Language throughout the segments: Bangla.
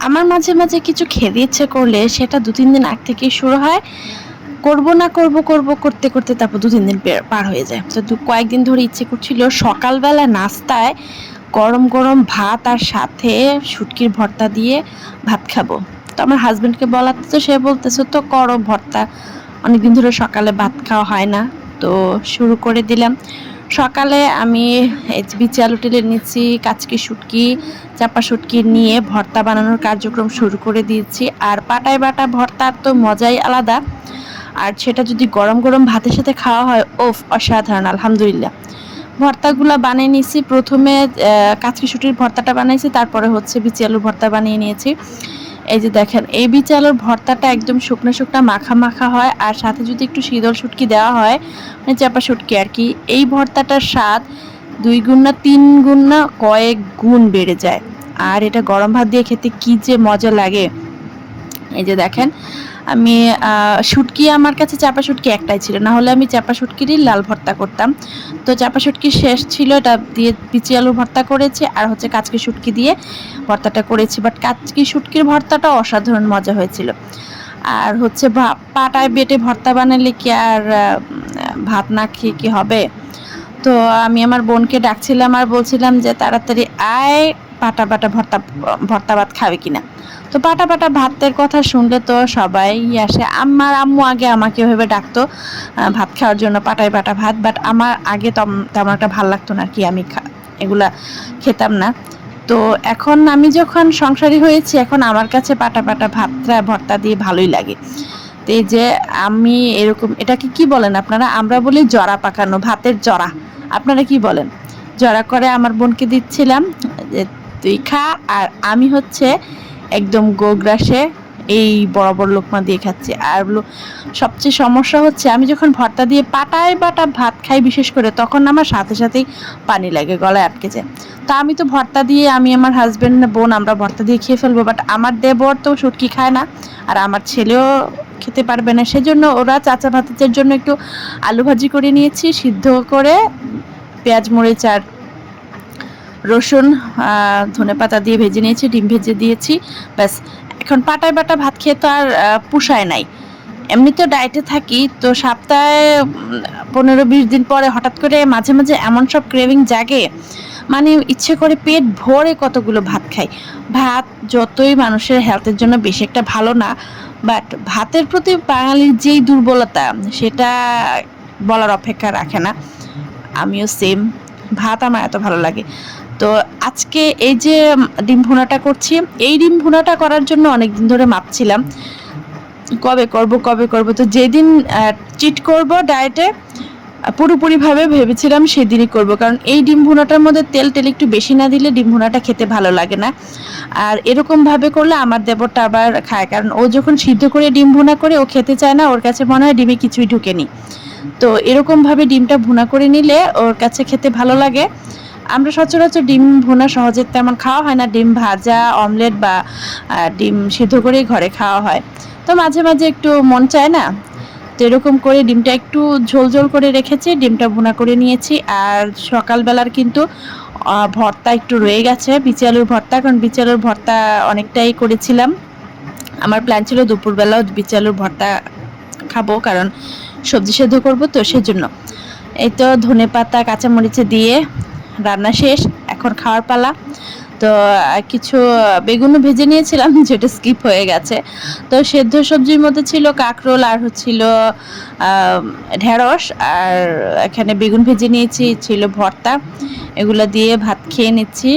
আমার মাঝে মাঝে কিছু খেতে ইচ্ছে করলে সেটা ২-৩ দিন আগ থেকেই শুরু হয়। করব না করব করব করতে করতে তারপর ২-৩ দিন পার হয়ে যায়। তো কয়েকদিন ধরে ইচ্ছে করছিল সকালবেলা নাস্তায় গরম গরম ভাত আর সাথে শুটকির ভর্তা দিয়ে ভাত খাবো। তো আমার হাজবেন্ডকে বলাতে তো সে বলতেছে তো করো ভর্তা, অনেকদিন ধরে সকালে ভাত খাওয়া হয় না। তো শুরু করে দিলাম। সকালে আমি বিচি আলু টেলে নিচ্ছি, কাচকি শুটকি, চাপা শুটকি নিয়ে ভর্তা বানানোর কার্যক্রম শুরু করে দিয়েছি। আর পাটায় বাটা ভর্তার তো মজাই আলাদা। আর সেটা যদি গরম গরম ভাতের সাথে খাওয়া হয়, ওফ অসাধারণ, আলহামদুলিল্লাহ। ভর্তাগুলো বানিয়ে নিয়েছি। প্রথমে কাচকি শুটকির ভর্তাটা বানাইছি, তারপরে হচ্ছে বিচি আলুর ভর্তা বানিয়ে নিয়েছি। এই যে দেখেন, এই বিচি আলুর ভর্তাটা একদম শুকনো শুকনো মাখা মাখা হয়, আর সাথে যদি একটু শীতল শুটকি দেওয়া হয়, মানে চাপা শুটকি আর কি, এই ভর্তাটার স্বাদ ২ গুণ না ৩ গুণ না কয়েক গুণ বেড়ে যায়। আর এটা গরম ভাত দিয়ে খেতে কি যে মজা লাগে। এই যে দেখেন, আমি শুটকি, আমার কাছে চাপা শুটকি একটাই ছিল, না হলে আমি চাপা শুটকিরই লাল ভর্তা করতাম। তো চাপা শুটকি শেষ ছিল, এটা দিয়ে বিচি আলুর ভর্তা করেছি, আর হচ্ছে কাচকি শুটকি দিয়ে ভর্তাটা করেছি। বাট কাচকি শুটকির ভর্তাটা অসাধারণ মজা হয়েছিল। আর হচ্ছে পাটায় বেটে ভর্তা বানালে কি আর ভাত না খেয়ে কি হবে। তো আমি আমার বোনকে ডাকছিলাম আর বলছিলাম যে তাড়াতাড়ি আয়, পাটা পাটা ভর্তা ভর্তা ভাত খাবে কিনা। তো পাটা পাটা ভাতের কথা শুনলে তো সবাই আসে। আমার আম্মু আগে আমাকে ওইভাবে ডাকতো ভাত খাওয়ার জন্য, পাটায় পাটা ভাত। বাট আমার আগে তেমন একটা ভালো লাগতো না আর কি, আমি এগুলা খেতাম না। তো এখন আমি যখন সংসারী হয়েছি, এখন আমার কাছে পাটা পাটা ভাতটা ভর্তা দিয়ে ভালোই লাগে। তো এই যে আমি এরকম, এটাকে কি বলেন আপনারা? আমরা বলি জরা পাকানো, ভাতের জরা। আপনারা কি বলেন? জরা করে আমার বোনকে দিচ্ছিলাম যে তুই খা, আর আমি হচ্ছে একদম গোগ্রাসে এই বড় বড় লোকমা দিয়ে খাচ্ছি। আর সবচেয়ে সমস্যা হচ্ছে, আমি যখন ভর্তা দিয়ে পাটায় বাটা ভাত খাই বিশেষ করে, তখন আমার সাথে সাথেই পানি লাগে, গলায় আটকে যায়। তো আমি তো ভর্তা দিয়ে, আমি আমার হাজব্যান্ড বোন আমরা ভর্তা দিয়ে খেয়ে ফেলবো, বাট আমার দেবর তো শুটকি খায় না, আর আমার ছেলেও খেতে পারবে না। সেজন্য ওরা চাচা ভাতিজের জন্য একটু আলু ভাজি করে নিয়েছি, সিদ্ধ করে পেঁয়াজ মরিচ আর রসুন ধনেপাতা দিয়ে ভেজে নিয়েছি, ডিম ভেজে দিয়েছি, ব্যাস। এখন পাটায় বাটা ভাত খেয়ে তো আর পুষায় নাই। এমনিতেও ডায়েটে থাকি, তো সপ্তাহে ১৫-২০ দিন পরে হঠাৎ করে মাঝে মাঝে এমন সব ক্রেভিং জাগে, মানে ইচ্ছে করে পেট ভরে কতগুলো ভাত খাই। ভাত যতই মানুষের হেলথের জন্য বেশি একটা ভালো না, বাট ভাতের প্রতি বাঙালির যেই দুর্বলতা, সেটা বলার অপেক্ষা রাখে না। আমিও সেম, ভাত আমার এত ভালো লাগে। তো আজকে এই যে ডিম ভুনাটা করছি, এই ডিম ভুনাটা করার জন্য অনেকদিন ধরে মাপছিলাম কবে করব কবে করব। তো যেদিন চিট করব ডায়েটে, পুরোপুরিভাবে ভেবেছিলাম সেদিনই করব, কারণ এই ডিম ভুনাটার মধ্যে তেল একটু বেশি না দিলে ডিম ভুনাটা খেতে ভালো লাগে না। আর এরকমভাবে করলে আমার দেবরটা আবার খায়, কারণ ও যখন সিদ্ধ করে ডিম ভুনা করে ও খেতে চায় না, ওর কাছে মনে হয় ডিমে কিছুই ঢুকেনি। তো এরকমভাবে ডিমটা ভুনা করে নিলে ওর কাছে খেতে ভালো লাগে। আমরা সচরাচর ডিম ভুনা সহজে তেমন খাওয়া হয় না, ডিম ভাজা, অমলেট বা ডিম সিদ্ধ করেই ঘরে খাওয়া হয়। তো মাঝে মাঝে একটু মন চায় না, তো এরকম করে ডিমটা একটু ঝোল ঝোল করে রেখেছি, ডিমটা ভুনা করে নিয়েছি। আর সকালবেলার কিন্তু ভর্তা একটু রয়ে গেছে, বিচি আলুর ভর্তা, কারণ বিচি আলুর ভর্তা অনেকটাই করেছিলাম। আমার প্ল্যান ছিল দুপুরবেলাও বিচি আলুর ভর্তা খাবো, কারণ সবজি সেদ্ধ করবো, তো সেজন্য। এই তো ধনেপাতা কাঁচামরিচে দিয়ে রান্না শেষ, এখন খাওয়ার পালা। তো কিছু বেগুনও ভেজে নিয়েছিলাম, যেটা স্কিপ হয়ে গেছে। তো সেদ্ধ সবজির মধ্যে ছিল কাঁকরোল, আর হচ্ছিল ঢেঁড়স, আর এখানে বেগুন ভেজে নিয়েছি, ছিল ভর্তা। এগুলো দিয়ে ভাত খেয়ে নিচ্ছি।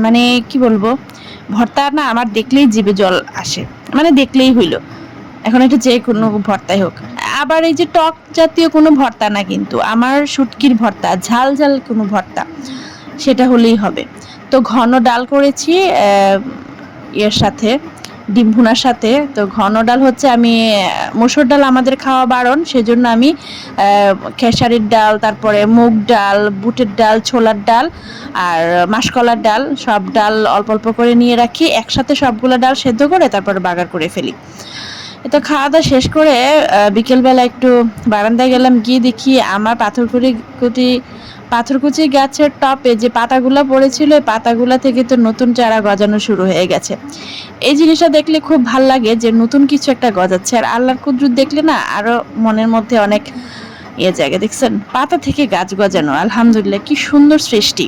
মানে কি বলবো, ভর্তা না আমার দেখলেই জিভে জল আসে, মানে দেখলেই হইল। এখন এটা যে কোনো ভর্তাই হোক। আবার এই যে টক জাতীয় কোনো ভর্তা না, কিন্তু আমার শুটকির ভর্তা, ঝাল ঝাল কোনো ভর্তা, সেটা হলেই হবে। তো ঘন ডাল করেছি এর সাথে, ডিম ভুনার সাথে। তো ঘন ডাল হচ্ছে, আমি মসুর ডাল আমাদের খাওয়া বারণ, সেজন্য আমি খেসারির ডাল, তারপরে মুগ ডাল, বুটের ডাল, ছোলার ডাল আর মাসকলার ডাল, সব ডাল অল্প অল্প করে নিয়ে রাখি, একসাথে সবগুলো ডাল সেদ্ধ করে তারপরে বাগার করে ফেলি। তো খাওয়া দাওয়া শেষ করে বিকেলবেলা একটু বারান্দায় গেলাম, গিয়ে দেখি আমার পাথরকুটি পাথরকুচি গাছের টপে যে পাতাগুলা পড়েছিল এই পাতাগুলা থেকে তো নতুন চারা গজানো শুরু হয়ে গেছে। এই জিনিসটা দেখলে খুব ভাল লাগে যে নতুন কিছু একটা গজাচ্ছে। আর আল্লাহর কুদরত দেখলে না আরো মনের মধ্যে অনেক জায়গা। দেখছেন পাতা থেকে গাছ গজানো, আলহামদুলিল্লাহ কি সুন্দর সৃষ্টি।